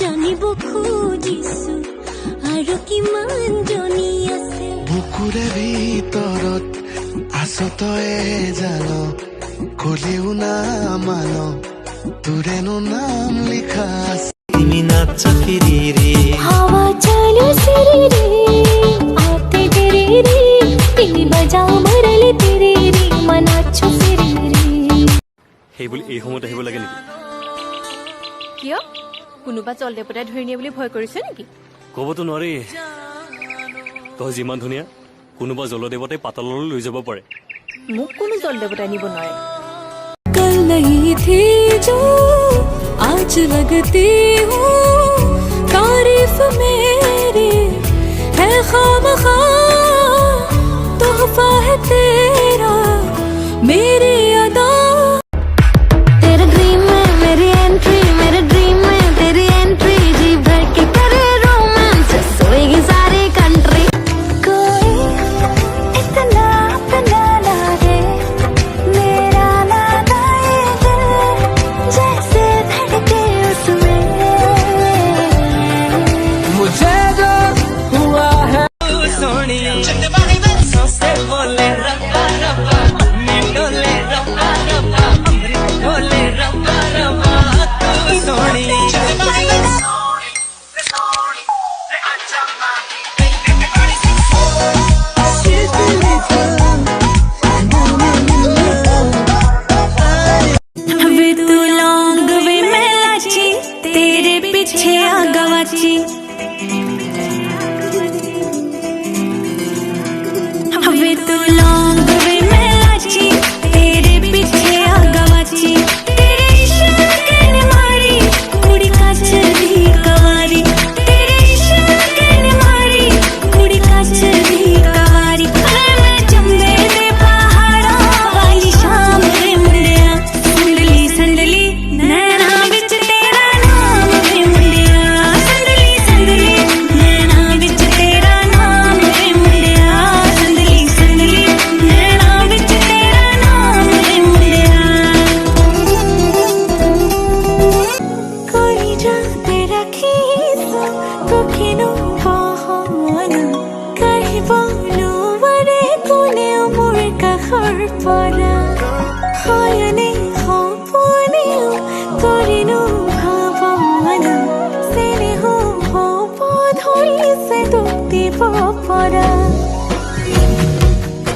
জানিব খুজিছো আৰু কিমান জনি আছে বুকুৰে ভিতৰত আছতয়ে জান কলেও না মান তোৰেনো নাম লিখা আছে তুমি নাচ ফিরি রে হাওয়া চলো সিরি রে आते तेरे रे তিনি বাজাও মরলে তেরে রে মনাচ্ছো ফিরি রে সেই বুলি এই সময়ত আহিব লাগে নেকি কিয় কোনোবা জল দেৱতাই ধৰি নিয়ে বুলি ভয় কৰিছে নেকি ক'বতো নোৱাৰি তই যিমান ধুনীয়া কোনোবা জলদেৱতাই পাতাললৈ লৈ যাব পাৰে মোক কোনো জল দেৱতাই নিব নোৱাৰে कल नहीं थी जो आज लगती हूँ तारीफ मेरी है खामखा तोहफा है तेरा मेरी अदा तेरे ड्रीम में मेरी एंट्री मेरे ड्रीम में तेरी एंट्री जी भर के करे रोमांस सोएगी सारी कंट्री कोई इतना अपना लागे मेरा लागा ये दिल जैसे धड़के उसमें मुझे जो हुआ है सोनिया से बोले रब्बा रब्बा डोले रब्बा रब्बा अमृत डोले रब्बा रब्बा तू सोनिया वे तू लौंग वे मैं लाची तेरे पीछे आ गवाची वे तू लौंग वे मैं लाची तेरे पीछे आ गवाची तेरे इश्क ने मारी कुड़ी काच दी कवारी तेरे इश्क ने मारी कुड़ी काच दी कवारी मैं चंबे दे पहाड़ा वाली शाम रे मुंडिया संदली संदली नैना विच तेरा नाम रे मुंडिया संदली संदली नैना विच तेरा नाम रे मुंडिया संदली संदली नैना विच तेरा नाम रे मुंडिया कोई जाते रखी सो तो किनो बहाना कहीं बोलो वरे कोने उम्र का खर पड़ा खायने खापुने तोरिनो भावना सेने हो पौधों से दुखती पड़ा